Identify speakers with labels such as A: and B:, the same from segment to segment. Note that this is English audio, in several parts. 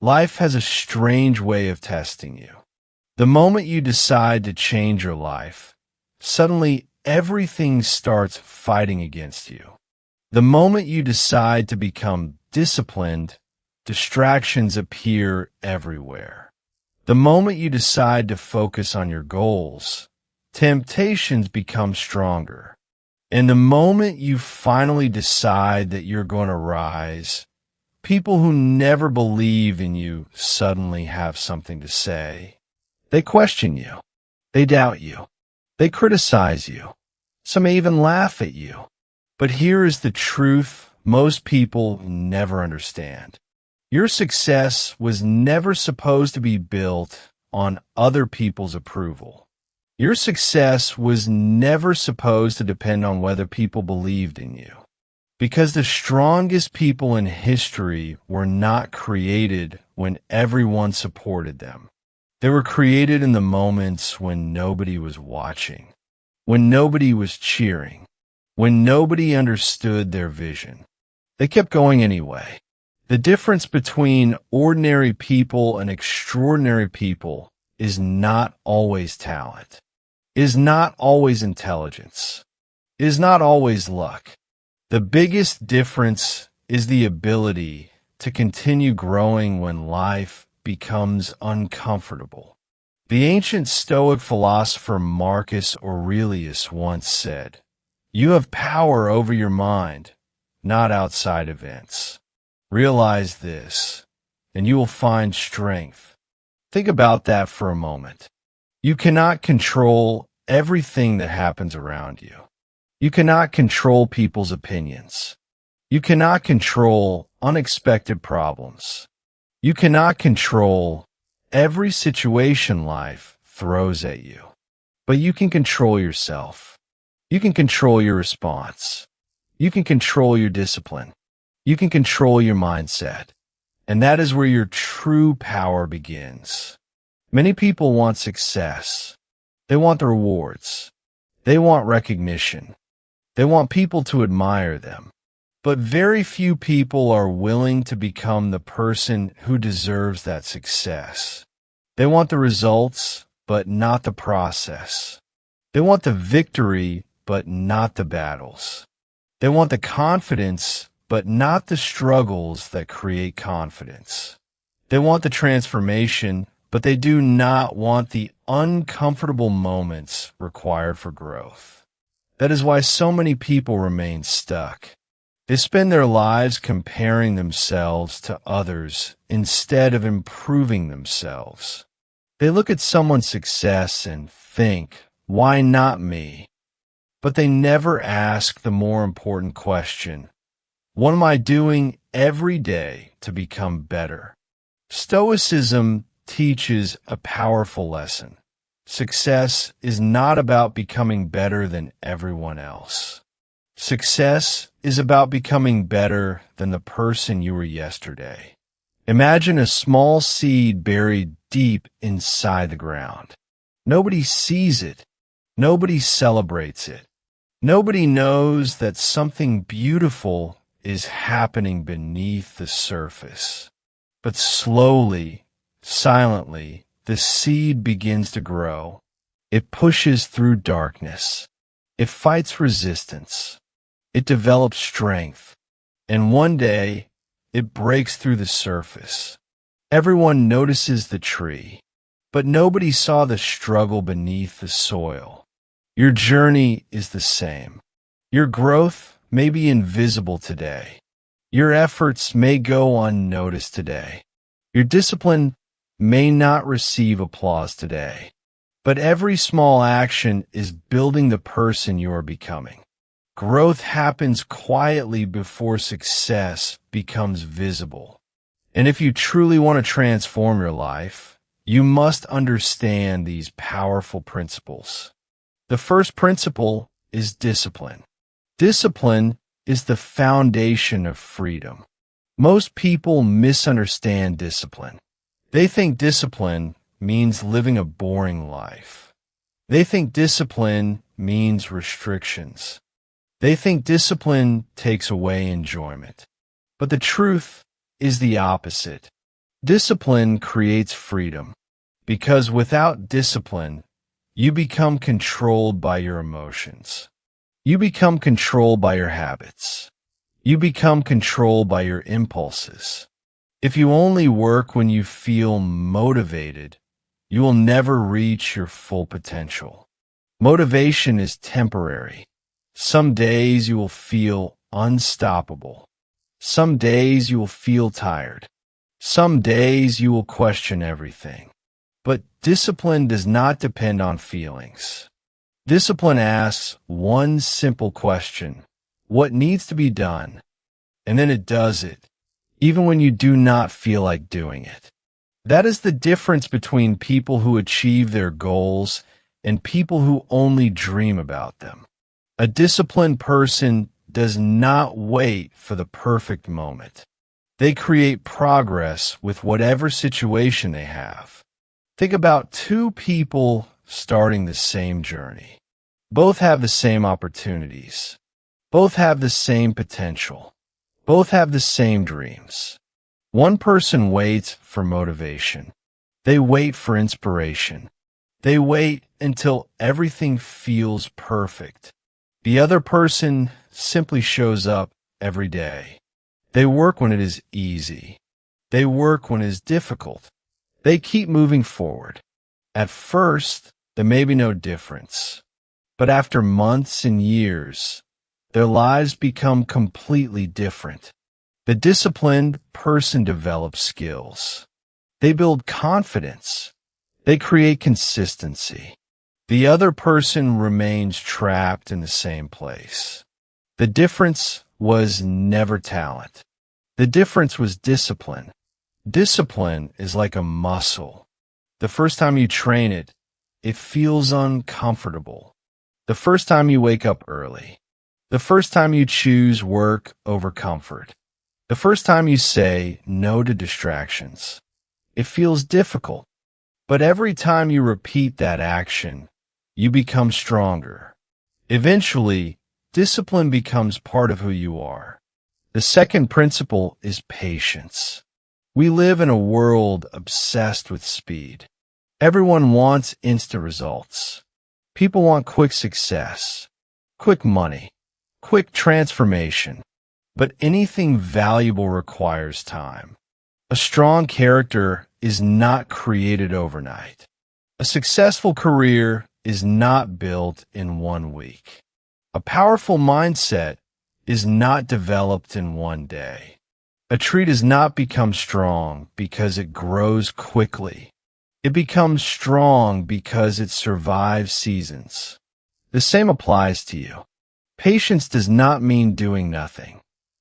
A: Life has a strange way of testing you. The moment you decide to change your life, suddenly everything starts fighting against you. The moment you decide to become disciplined, distractions appear everywhere. The moment you decide to focus on your goals, temptations become stronger. And the moment you finally decide that you're going to rise, people who never believed in you suddenly have something to say. They question you. They doubt you. They criticize you. Some may even laugh at you. But here is the truth most people never understand. Your success was never supposed to be built on other people's approval. Your success was never supposed to depend on whether people believed in you. Because the strongest people in history were not created when everyone supported them. They were created in the moments when nobody was watching, when nobody was cheering, when nobody understood their vision. They kept going anyway. The difference between ordinary people and extraordinary people is not always talent, is not always intelligence, is not always luck. The biggest difference is the ability to continue growing when life becomes uncomfortable. The ancient Stoic philosopher Marcus Aurelius once said, "You have power over your mind, not outside events. Realize this, and you will find strength." Think about that for a moment. You cannot control everything that happens around you. You cannot control people's opinions. You cannot control unexpected problems. You cannot control every situation life throws at you. But you can control yourself. You can control your response. You can control your discipline. You can control your mindset. And that is where your true power begins. Many people want success. They want the rewards. They want recognition. They want people to admire them. But very few people are willing to become the person who deserves that success. They want the results, but not the process. They want the victory, but not the battles. They want the confidence, but not the struggles that create confidence. They want the transformation, but they do not want the uncomfortable moments required for growth. That is why so many people remain stuck. They spend their lives comparing themselves to others instead of improving themselves. They look at someone's success and think, "Why not me?" But they never ask the more important question, "What am I doing every day to become better?" Stoicism teaches a powerful lesson. Success is not about becoming better than everyone else. Success is about becoming better than the person you were yesterday. Imagine a small seed buried deep inside the ground. Nobody sees it. Nobody celebrates it. Nobody knows that something beautiful is happening beneath the surface. But slowly, silently, the seed begins to grow. It pushes through darkness. It fights resistance. It develops strength. And one day, it breaks through the surface. Everyone notices the tree, but nobody saw the struggle beneath the soil. Your journey is the same. Your growth may be invisible today. Your efforts may go unnoticed today. Your discipline may not receive applause today. But every small action is building the person you are becoming. Growth happens quietly before success becomes visible. And if you truly want to transform your life, you must understand these powerful principles. The first principle is discipline. Discipline is the foundation of freedom. Most people misunderstand discipline. They think discipline means living a boring life. They think discipline means restrictions. They think discipline takes away enjoyment. But the truth is the opposite. Discipline creates freedom, because without discipline, you become controlled by your emotions. You become controlled by your habits. You become controlled by your impulses. If you only work when you feel motivated, you will never reach your full potential. Motivation is temporary. Some days you will feel unstoppable. Some days you will feel tired. Some days you will question everything. But discipline does not depend on feelings. Discipline asks one simple question: what needs to be done? And then it does it, even when you do not feel like doing it. That is the difference between people who achieve their goals and people who only dream about them. A disciplined person does not wait for the perfect moment. They create progress with whatever situation they have. Think about two people starting the same journey. Both have the same opportunities. Both have the same potential. Both have the same dreams. One person waits for motivation. They wait for inspiration. They wait until everything feels perfect. The other person simply shows up every day. They work when it is easy. They work when it is difficult. They keep moving forward. At first, there may be no difference. But after months and years, their lives become completely different. The disciplined person develops skills. They build confidence. They create consistency. The other person remains trapped in the same place. The difference was never talent. The difference was discipline. Discipline is like a muscle. The first time you train it, it feels uncomfortable. The first time you wake up early. The first time you choose work over comfort. The first time you say no to distractions. It feels difficult. But every time you repeat that action, you become stronger. Eventually, discipline becomes part of who you are. The second principle is patience. We live in a world obsessed with speed. Everyone wants instant results. People want quick success, quick money, quick transformation. But anything valuable requires time. A strong character is not created overnight. A successful career is not built in 1 week. A powerful mindset is not developed in one day. A tree does not become strong because it grows quickly. It becomes strong because it survives seasons. The same applies to you. Patience does not mean doing nothing.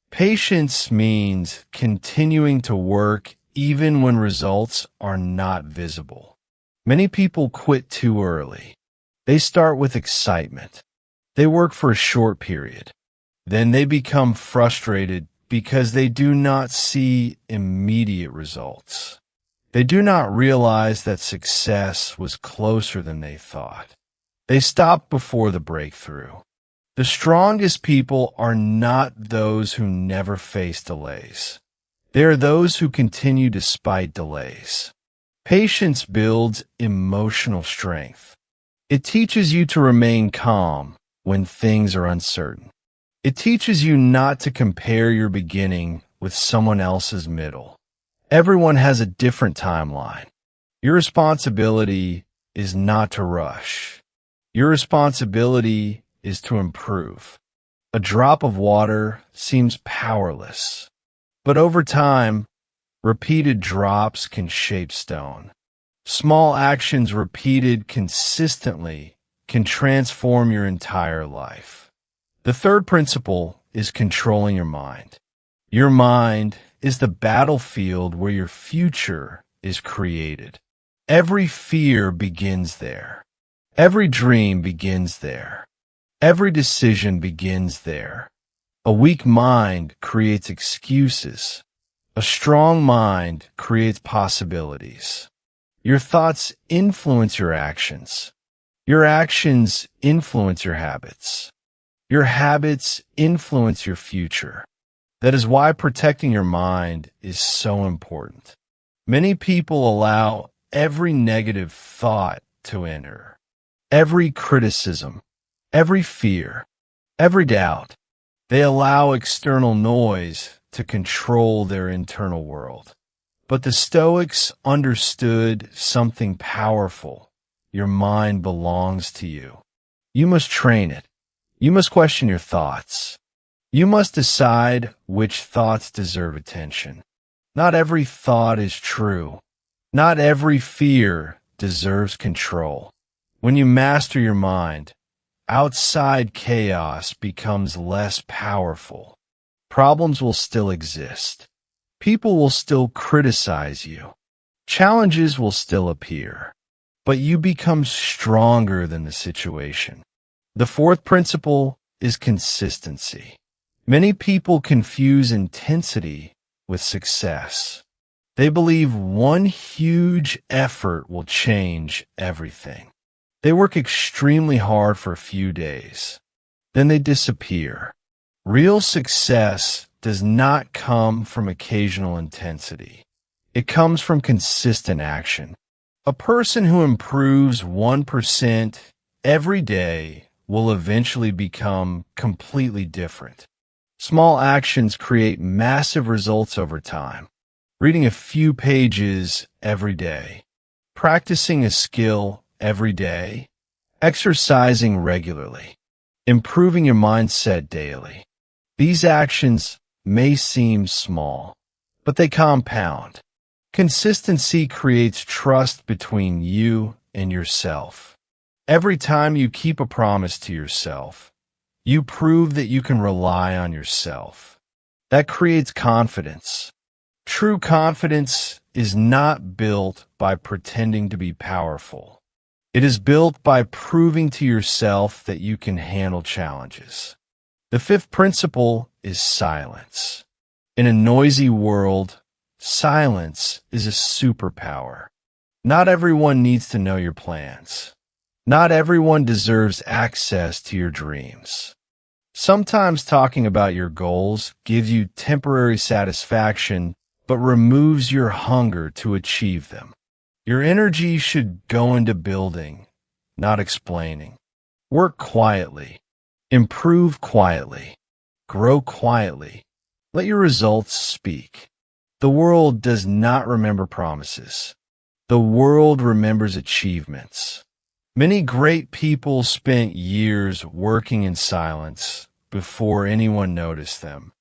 A: Patience means continuing to work even when results are not visible. Many people quit too early. They start with excitement. They work for a short period. Then they become frustrated because they do not see immediate results. They do not realize that success was closer than they thought. They stop before the breakthrough. The strongest people are not those who never face delays. They are those who continue despite delays. Patience builds emotional strength. It teaches you to remain calm when things are uncertain. It teaches you not to compare your beginning with someone else's middle. Everyone has a different timeline. Your responsibility is not to rush. Your responsibility is to improve. A drop of water seems powerless, but over time, repeated drops can shape stone. Small actions repeated consistently can transform your entire life. The third principle is controlling your mind. Your mind is the battlefield where your future is created. Every fear begins there. Every dream begins there. Every decision begins there. A weak mind creates excuses. A strong mind creates possibilities. Your thoughts influence your actions. Your actions influence your habits. Your habits influence your future. That is why protecting your mind is so important. Many people allow every negative thought to enter, every criticism, every fear, every doubt. They allow external noise to control their internal world. But the Stoics understood something powerful. Your mind belongs to you. You must train it. You must question your thoughts. You must decide which thoughts deserve attention. Not every thought is true. Not every fear deserves control. When you master your mind, outside chaos becomes less powerful. Problems will still exist. People will still criticize you. Challenges will still appear. But you become stronger than the situation. The fourth principle is consistency. Many people confuse intensity with success. They believe one huge effort will change everything. They work extremely hard for a few days. Then they disappear. Real success does not come from occasional intensity. It comes from consistent action. A person who improves 1% every day will eventually become completely different. Small actions create massive results over time. Reading a few pages every day, practicing a skill every day, exercising regularly, improving your mindset daily. These actions may seem small, but they compound. Consistency creates trust between you and yourself. Every time you keep a promise to yourself, you prove that you can rely on yourself. That creates confidence. True confidence is not built by pretending to be powerful. It is built by proving to yourself that you can handle challenges. The fifth principle is silence. In a noisy world, silence is a superpower. Not everyone needs to know your plans. Not everyone deserves access to your dreams. Sometimes talking about your goals gives you temporary satisfaction, but removes your hunger to achieve them. Your energy should go into building, not explaining. Work quietly. Improve quietly. Grow quietly. Let your results speak. The world does not remember promises. The world remembers achievements. Many great people spent years working in silence before anyone noticed them.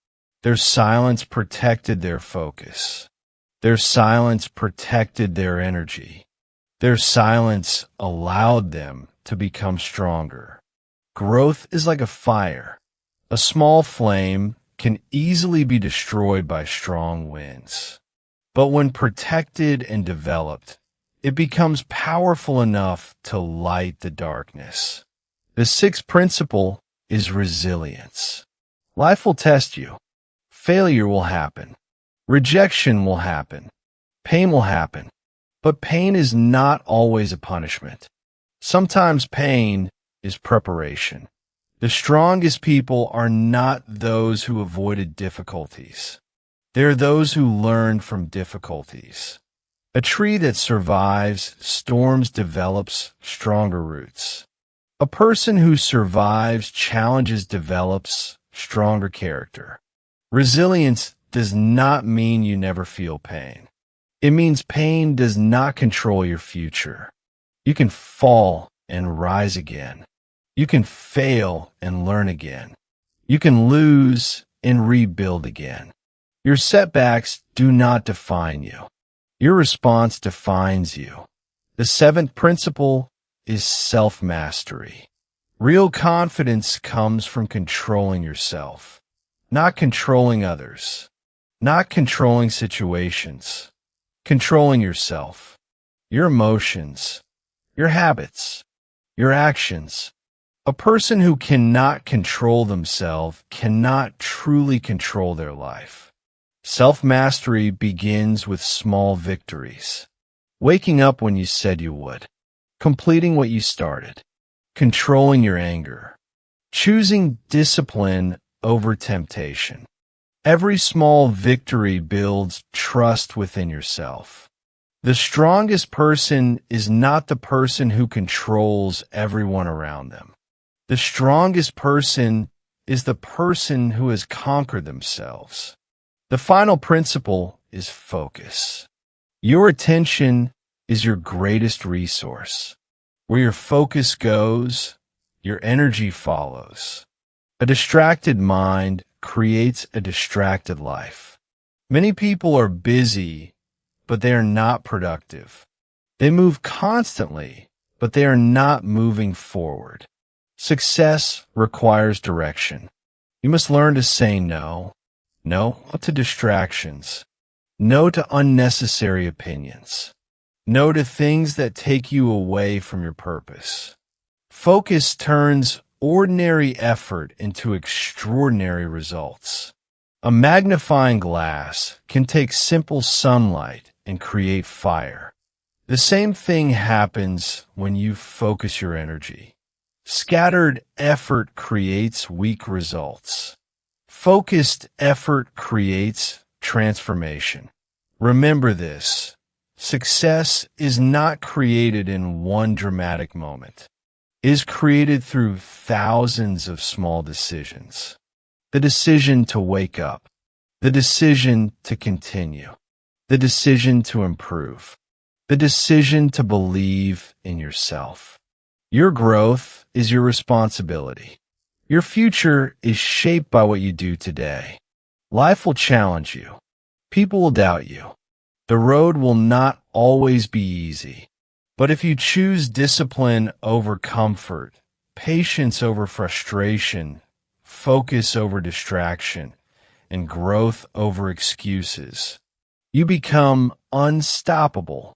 A: Their silence protected their focus. Their silence protected their energy. Their silence allowed them to become stronger. Growth is like a fire. A small flame can easily be destroyed by strong winds. But when protected and developed, it becomes powerful enough to light the darkness. The sixth principle is resilience. Life will test you. Failure will happen. Rejection will happen. Pain will happen. But pain is not always a punishment. Sometimes pain is preparation. The strongest people are not those who avoided difficulties. They're those who learned from difficulties. A tree that survives storms develops stronger roots. A person who survives challenges develops stronger character. Resilience does not mean you never feel pain. It means pain does not control your future. You can fall and rise again. You can fail and learn again. You can lose and rebuild again. Your setbacks do not define you. Your response defines you. The seventh principle is self-mastery. Real confidence comes from controlling yourself, not controlling others, not controlling situations, controlling yourself, your emotions, your habits, your actions. A person who cannot control themselves cannot truly control their life. Self-mastery begins with small victories. Waking up when you said you would. Completing what you started. Controlling your anger. Choosing discipline over temptation. Every small victory builds trust within yourself. The strongest person is not the person who controls everyone around them. The strongest person is the person who has conquered themselves. The final principle is focus. Your attention is your greatest resource. Where your focus goes, your energy follows. A distracted mind creates a distracted life. Many people are busy, but they are not productive. They move constantly, but they are not moving forward. Success requires direction. You must learn to say no. No to distractions. No to unnecessary opinions. No to things that take you away from your purpose. Focus turns ordinary effort into extraordinary results. A magnifying glass can take simple sunlight and create fire. The same thing happens when you focus your energy. Scattered effort creates weak results. Focused effort creates transformation. Remember this. Success is not created in one dramatic moment. It is created through thousands of small decisions. The decision to wake up. The decision to continue. The decision to improve. The decision to believe in yourself. Your growth is your responsibility. Your future is shaped by what you do today. Life will challenge you. People will doubt you. The road will not always be easy. But if you choose discipline over comfort, patience over frustration, focus over distraction, and growth over excuses, you become unstoppable.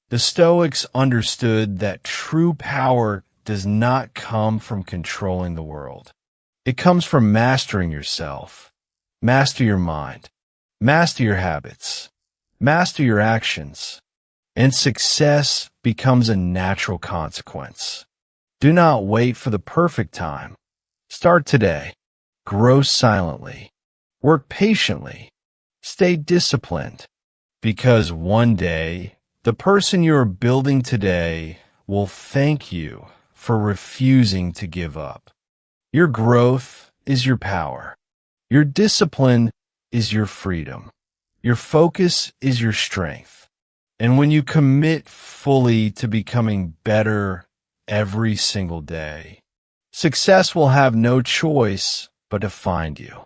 A: The Stoics understood that true power does not come from controlling the world. It comes from mastering yourself. Master your mind. Master your habits. Master your actions. And success becomes a natural consequence. Do not wait for the perfect time. Start today. Grow silently. Work patiently. Stay disciplined. Because one day, the person you are building today will thank you for refusing to give up. Your growth is your power. Your discipline is your freedom. Your focus is your strength. And when you commit fully to becoming better every single day, success will have no choice but to find you.